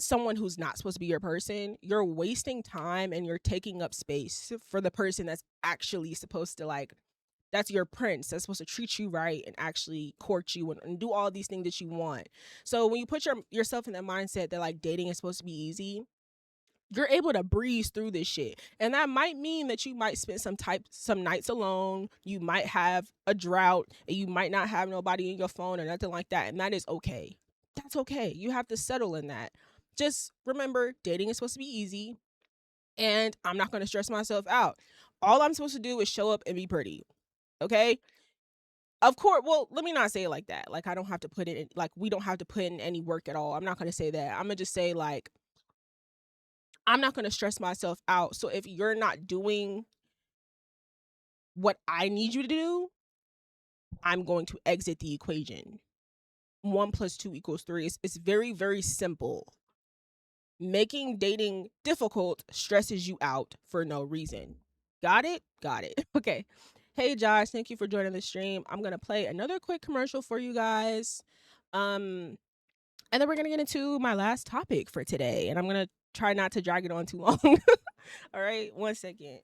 someone who's not supposed to be your person, you're wasting time and you're taking up space for the person that's actually supposed to like that's your prince that's supposed to treat you right and actually court you and do all these things that you want. So when you put yourself in that mindset that like dating is supposed to be easy, you're able to breeze through this shit. And that might mean that you might spend some nights alone, you might have a drought, and you might not have nobody in your phone or nothing like that. And that is okay. That's okay. You have to settle in that. Just remember, dating is supposed to be easy, and I'm not going to stress myself out. All I'm supposed to do is show up and be pretty. Okay? Of course, well, let me not say it like that. Like I don't have to put it in, like we don't have to put in any work at all. I'm not going to say that. I'm going to just say like I'm not going to stress myself out. So if you're not doing what I need you to do, I'm going to exit the equation. 1 + 2 = 3. It's very, very simple. Making dating difficult stresses you out for no reason. Got it? Got it. Okay. Hey Josh, thank you for joining the stream. I'm gonna play another quick commercial for you guys. And then we're gonna get into my last topic for today. And I'm gonna try not to drag it on too long. All right, 1 second.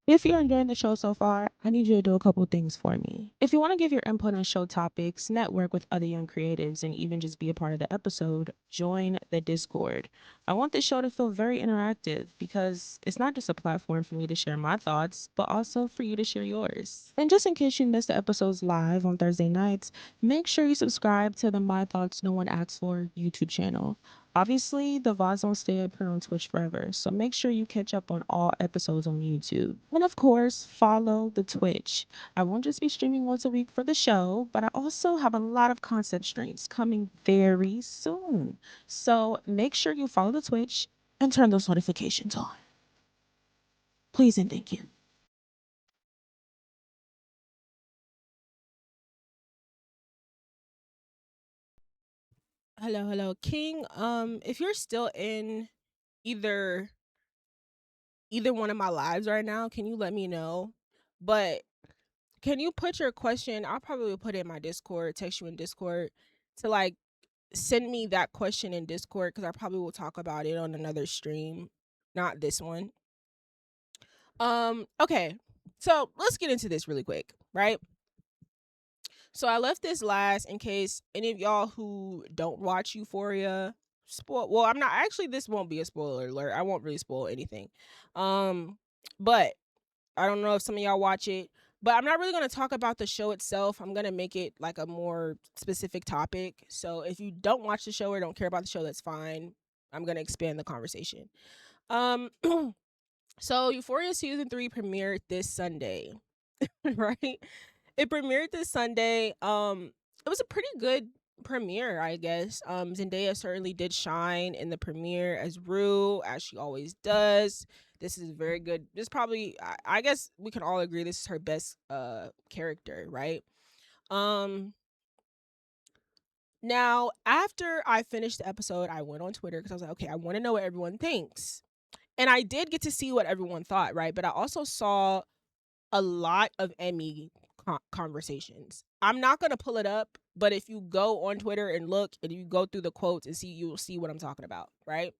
If you're enjoying the show so far, I need you to do a couple things for me. If you want to give your input on show topics, network with other young creatives, and even just be a part of the episode, join the Discord. I want this show to feel very interactive because it's not just a platform for me to share my thoughts, but also for you to share yours. And just in case you missed the episodes live on Thursday nights, make sure you subscribe to the My Thoughts No One Asks For YouTube channel. Obviously, the VODs don't stay up here on Twitch forever, so make sure you catch up on all episodes on YouTube. And of course, follow the Twitch. I won't just be streaming once a week for the show, but I also have a lot of content streams coming very soon. So make sure you follow the Twitch and turn those notifications on. Please and thank you. Hello, hello, King. If you're still in either one of my lives right now, can you let me know? But can you put your question? I'll probably put it in my Discord, text you in Discord to like send me that question in Discord because I probably will talk about it on another stream, not this one. Okay. So let's get into this really quick, right? So I left this last in case any of y'all who don't watch Euphoria spoil. Well, I'm not actually. This won't be a spoiler alert. I won't really spoil anything. But I don't know if some of y'all watch it. But I'm not really going to talk about the show itself. I'm going to make it like a more specific topic. So if you don't watch the show or don't care about the show, that's fine. I'm going to expand the conversation. Um, so Euphoria season 3 premiered this Sunday, right? It premiered this Sunday. It was a pretty good premiere, I guess. Zendaya certainly did shine in the premiere as Rue, as she always does. This is very good. This probably, I guess we can all agree this is her best character, right? Um Now, after I finished the episode, I went on Twitter because I was like, okay, I want to know what everyone thinks. And I did get to see what everyone thought, right? But I also saw a lot of Emmy conversations. I'm not going to pull it up, but if you go on Twitter and look and you go through the quotes and see, you will see what I'm talking about, right?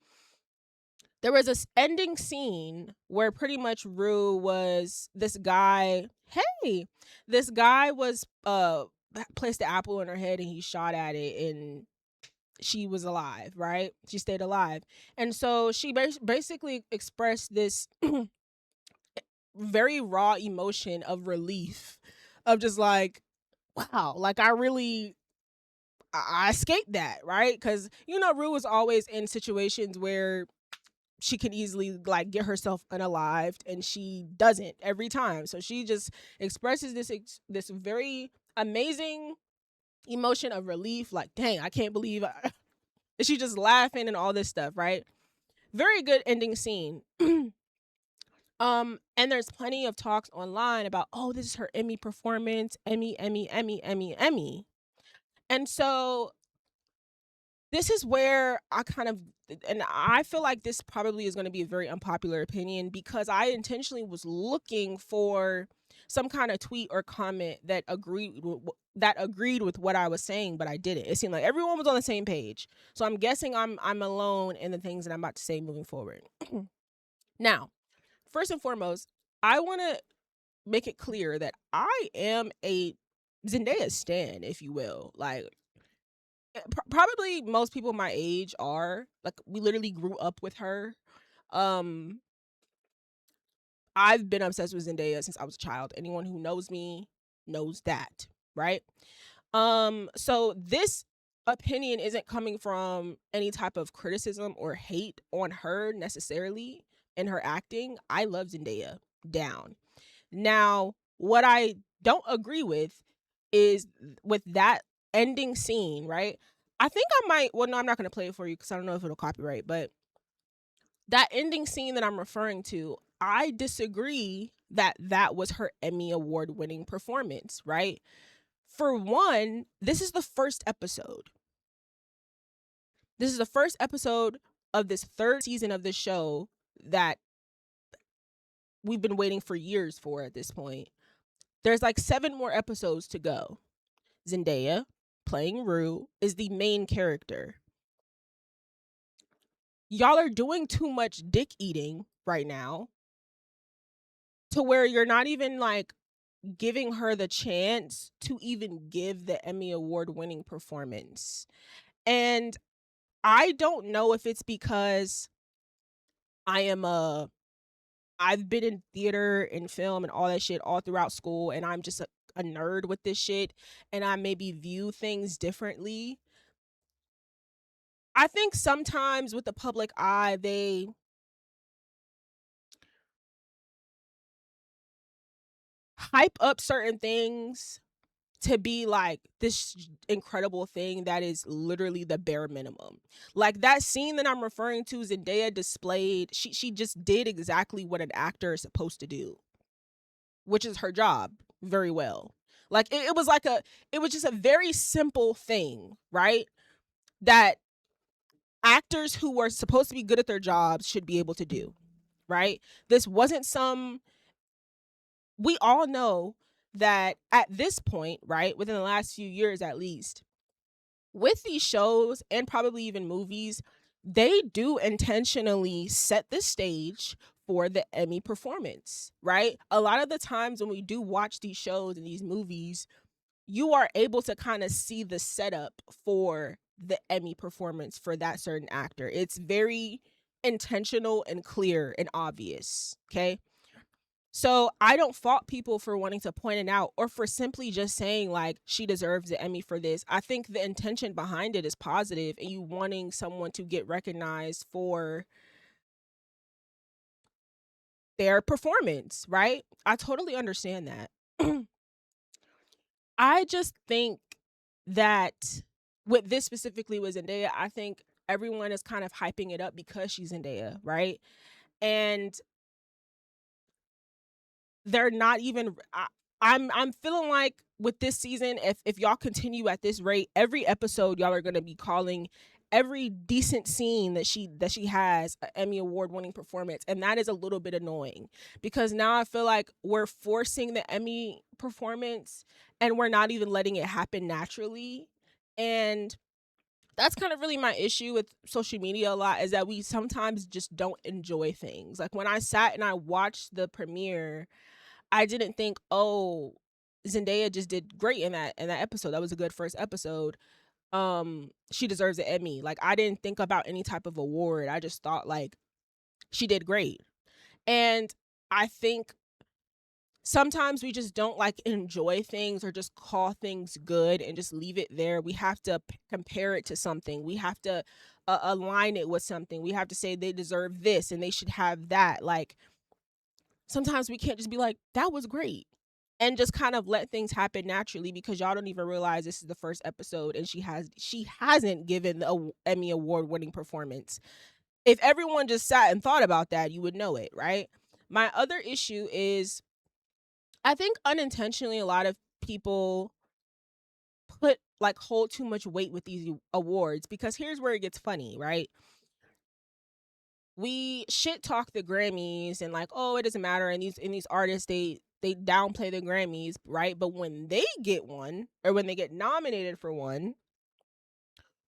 There was this ending scene where pretty much Rue was this guy. Hey, this guy was placed the apple in her head and he shot at it and she was alive, right? She stayed alive. And so she basically expressed this very raw emotion of relief, of just like, wow, like I escaped that, right? Because Rue was always in situations where she can easily like get herself unalived, and she doesn't every time. So she just expresses this very amazing emotion of relief, like, dang, I can't believe and she just laughing and all this stuff, right? Very good ending scene. And there's plenty of talks online about, oh, this is her Emmy performance, Emmy, Emmy, Emmy, Emmy, Emmy. And so this is where and I feel like this probably is going to be a very unpopular opinion, because I intentionally was looking for some kind of tweet or comment that agreed with what I was saying, but I didn't. It seemed like everyone was on the same page. So I'm guessing I'm alone in the things that I'm about to say moving forward. Now, first and foremost, I want to make it clear that I am a Zendaya stan, if you will. Like, probably most people my age are. Like, we literally grew up with her. Um, I've been obsessed with Zendaya since I was a child. Anyone who knows me knows that, right? So this opinion isn't coming from any type of criticism or hate on her necessarily in her acting. I love Zendaya down. Now, what I don't agree with is with that ending scene, right? I think I might, well, no, I'm not going to play it for you because I don't know if it'll copyright, but that ending scene that I'm referring to, I disagree that that was her Emmy Award winning performance, right? For one, this is the first episode. This is the first episode of this third season of this show that we've been waiting for years for at this point. There's like 7 more episodes to go. Zendaya, playing Rue, is the main character. Y'all are doing too much dick eating right now to where you're not even like giving her the chance to even give the Emmy Award winning performance. And I don't know if it's because I am I've been in theater and film and all that shit all throughout school, and I'm just a nerd with this shit, and I maybe view things differently. I think sometimes with the public eye, they hype up certain things to be like this incredible thing that is literally the bare minimum. Like that scene that I'm referring to, Zendaya displayed, she just did exactly what an actor is supposed to do, which is her job, very well. Like it was like it was just a very simple thing, right? That actors who were supposed to be good at their jobs should be able to do, right? This wasn't some, we all know that at this point, right, within the last few years at least, with these shows and probably even movies, they do intentionally set the stage for the Emmy performance, right? A lot of the times when we do watch these shows and these movies, you are able to kind of see the setup for the Emmy performance for that certain actor. It's very intentional and clear and obvious, okay? So I don't fault people for wanting to point it out or for simply just saying like she deserves the Emmy for this. I think the intention behind it is positive, and you wanting someone to get recognized for their performance, right? I totally understand that. I just think that with this specifically with Zendaya, I think everyone is kind of hyping it up because she's Zendaya, right? And they're not even I'm feeling like with this season, if y'all continue at this rate, every episode y'all are gonna be calling every decent scene that she has an Emmy award winning performance. And that is a little bit annoying because now I feel like we're forcing the Emmy performance and we're not even letting it happen naturally. And that's kind of really my issue with social media a lot, is that we sometimes just don't enjoy things. Like when I sat and I watched the premiere, I didn't think, oh, Zendaya just did great in that episode. That was a good first episode. She deserves an Emmy. Like I didn't think about any type of award. I just thought like she did great. And I think sometimes we just don't like enjoy things or just call things good and just leave it there. We have to compare it to something. We have to align it with something. We have to say they deserve this and they should have that. Like sometimes we can't just be like, that was great. And just kind of let things happen naturally because y'all don't even realize this is the first episode and she hasn't given the Emmy award winning performance. If everyone just sat and thought about that, you would know it, right? My other issue is I think unintentionally a lot of people hold too much weight with these awards, because here's where it gets funny, right? We shit talk the Grammys and like, oh, it doesn't matter, and these artists they downplay the Grammys, right? But when they get one, or when they get nominated for one,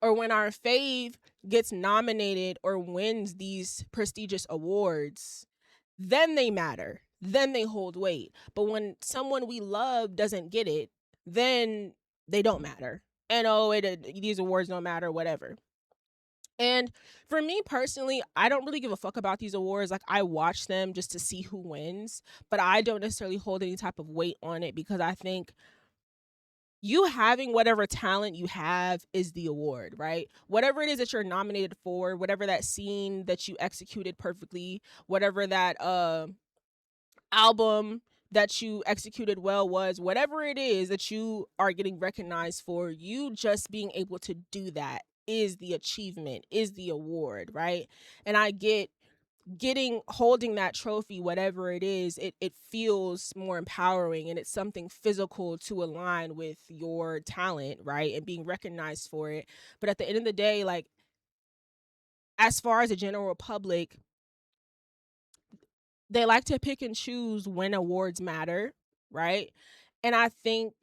or when our fave gets nominated or wins these prestigious awards, then they matter. Then they hold weight. But when someone we love doesn't get it, then they don't matter. And oh, these awards don't matter, whatever. And for me personally, I don't really give a fuck about these awards. Like I watch them just to see who wins, but I don't necessarily hold any type of weight on it because I think you having whatever talent you have is the award, right? Whatever it is that you're nominated for, whatever that scene that you executed perfectly, whatever that album that you executed well was, whatever it is that you are getting recognized for, you just being able to do that is the achievement, is the award, right? And I get holding that trophy, whatever it is, it feels more empowering, and it's something physical to align with your talent, right? And being recognized for it. But at the end of the day, like as far as the general public, they like to pick and choose when awards matter, right? And I think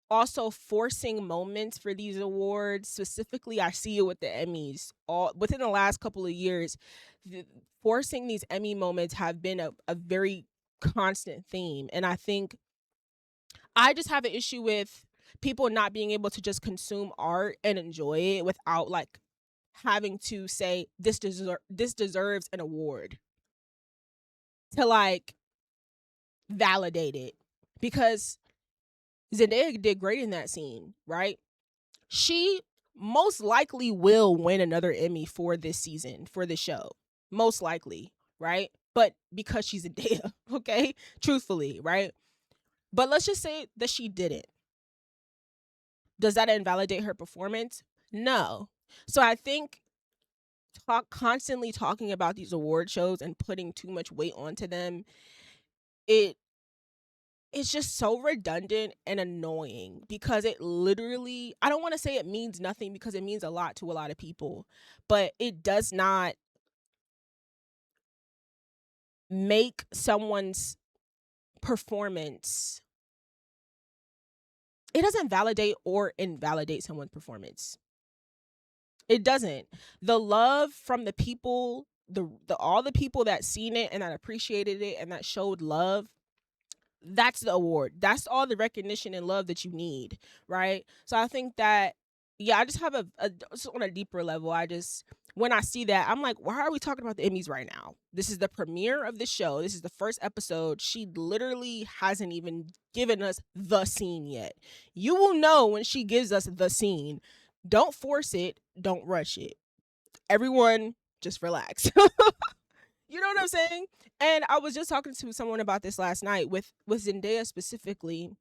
also forcing moments for these awards, specifically I see it with the Emmys, all within the last couple of years, forcing these Emmy moments have been a very constant theme. And I think I just have an issue with people not being able to just consume art and enjoy it without like having to say this deserves an award to like validate it. Because Zendaya did great in that scene, right? She most likely will win another Emmy for this season, for the show. Most likely, right? But because she's Zendaya, okay? Truthfully, right? But let's just say that she didn't. Does that invalidate her performance? No. So I think constantly talking about these award shows and putting too much weight onto them, it it's just so redundant and annoying because it literally, I don't want to say it means nothing because it means a lot to a lot of people, but it does not make someone's performance, it doesn't validate or invalidate someone's performance. It doesn't. The love from the people, the all the people that seen it and that appreciated it and that showed love, that's the award. That's all the recognition and love that you need, right? So I think that, yeah, I just have just on a deeper level. When I see that, I'm like, why are we talking about the Emmys right now? This is the premiere of the show. This is the first episode. She literally hasn't even given us the scene yet. You will know when she gives us the scene. Don't force it. Don't rush it. Everyone, just relax. You know what I'm saying? And I was just talking to someone about this last night with Zendaya specifically.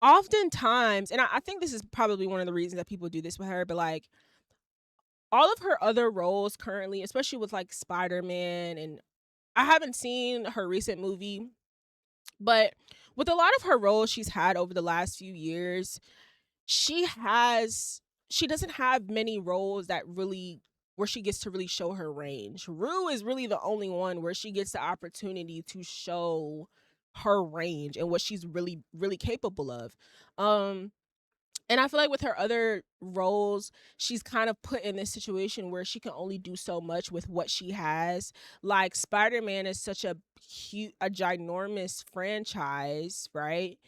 oftentimes, and I think this is probably one of the reasons that people do this with her, but like all of her other roles currently, especially with like Spider-Man, and I haven't seen her recent movie, but with a lot of her roles she's had over the last few years, she has she doesn't have many roles that really where she gets to really show her range. Rue is really the only one where she gets the opportunity to show her range and what she's really capable of. Um and I feel like with her other roles, she's kind of put in this situation where she can only do so much with what she has. Like Spider-Man is such a ginormous franchise, right?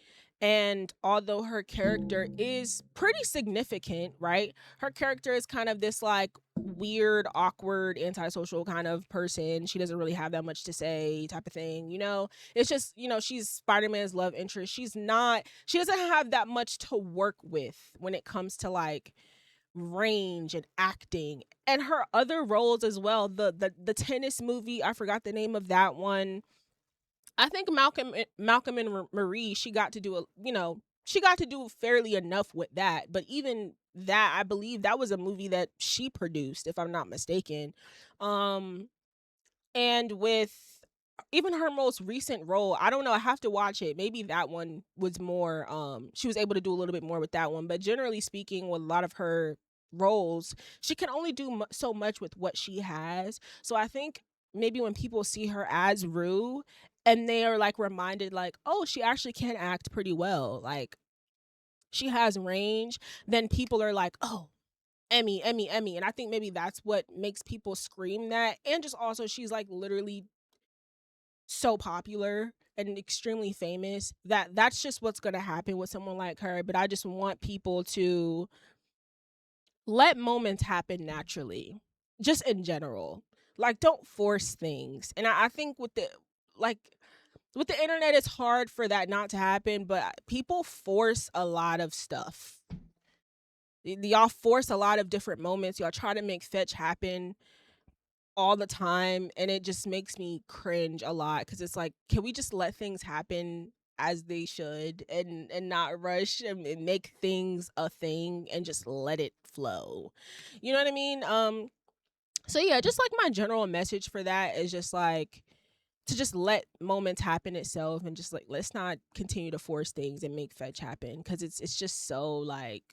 And although her character is pretty significant, right? Her character is kind of this like weird, awkward, antisocial kind of person. She doesn't really have that much to say, type of thing, you know? It's just, she's Spider-Man's love interest. She doesn't have that much to work with when it comes to like range and acting. And her other roles as well, the tennis movie, I forgot the name of that one. I think Malcolm and Marie, she got to do she got to do fairly enough with that. But even that, I believe that was a movie that she produced, if I'm not mistaken. Um and with even her most recent role, I don't know, I have to watch it. Maybe that one was more she was able to do a little bit more with that one, but generally speaking with a lot of her roles, she can only do so much with what she has. So I think maybe when people see her as Rue and they are like reminded like, "Oh, she actually can act pretty well." Like she has range, then people are like, "Oh, Emmy, Emmy, Emmy." And I think maybe that's what makes people scream that. And just also she's like literally so popular and extremely famous that that's just what's going to happen with someone like her. But I just want people to let moments happen naturally, just in general. Like, don't force things. And I think like with the internet, it's hard for that not to happen, but people force a lot of stuff. Y'all force a lot of different moments. Y'all try to make fetch happen all the time, and it just makes me cringe a lot because it's like, can we just let things happen as they should and not rush and make things a thing and just let it flow? You know what I mean? So yeah, just like my general message for that is just like to just let moments happen itself and just like let's not continue to force things and make fetch happen because it's just so like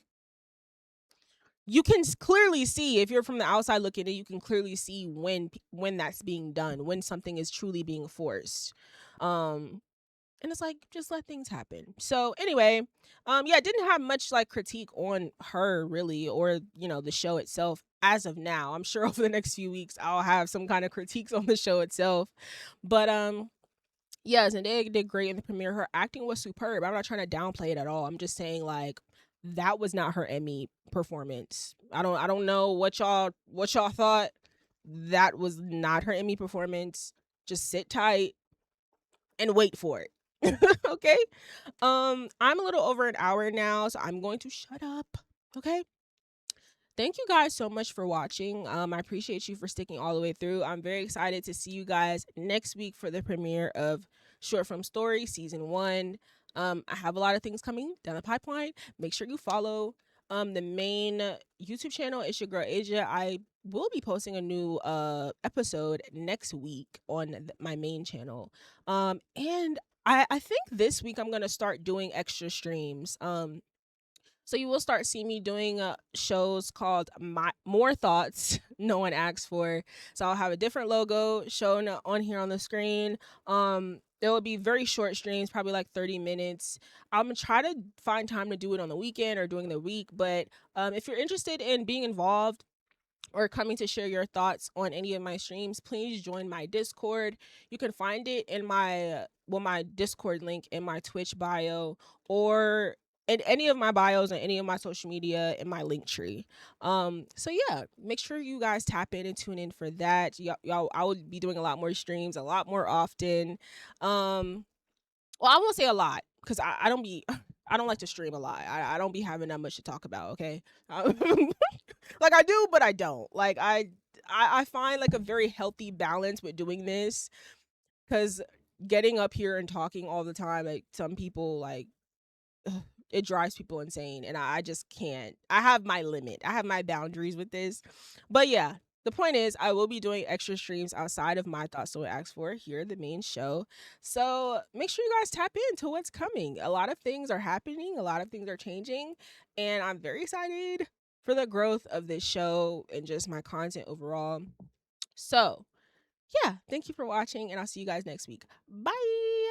you can clearly see if you're from the outside looking in, you can clearly see when that's being done, when something is truly being forced. Um and it's like just let things happen. So anyway, yeah, I didn't have much like critique on her really or the show itself as of now. I'm sure over the next few weeks I'll have some kind of critiques on the show itself. But yeah, Zendaya did great in the premiere. Her acting was superb. I'm not trying to downplay it at all. I'm just saying like that was not her Emmy performance. I don't know what y'all thought. That was not her Emmy performance. Just sit tight and wait for it. Okay? I'm a little over an hour now, so I'm going to shut up. Okay? Thank you guys so much for watching. I appreciate you for sticking all the way through. I'm very excited to see you guys next week for the premiere of Short Film Story Season 1. I have a lot of things coming down the pipeline. Make sure you follow the main YouTube channel. It's your girl Asia. I will be posting a new episode next week on my main channel. And I think this week I'm gonna start doing extra streams. So you will start seeing me doing shows called More Thoughts No One Asked For. So I'll have a different logo shown on here on the screen. There will be very short streams, probably like 30 minutes. I'm gonna try to find time to do it on the weekend or during the week. But if you're interested in being involved or coming to share your thoughts on any of my streams, please join my Discord. You can find it in my Discord link in my Twitch bio or in any of my bios and any of my social media in my link tree. So yeah, make sure you guys tap in and tune in for that. Y'all, I will be doing a lot more streams, a lot more often. Well, I won't say a lot because I don't be I don't like to stream a lot. I don't be having that much to talk about. Okay, like I do, but I don't. Like I find like a very healthy balance with doing this because getting up here and talking all the time, like some people like it drives people insane, and I just can't. I have my limit. I have my boundaries with this. But yeah, the point is, I will be doing extra streams outside of my thoughts so it asks for here, the main show. So make sure you guys tap into what's coming. A lot of things are happening, a lot of things are changing, and I'm very excited for the growth of this show and just my content overall. So, yeah, thank you for watching, and I'll see you guys next week. Bye.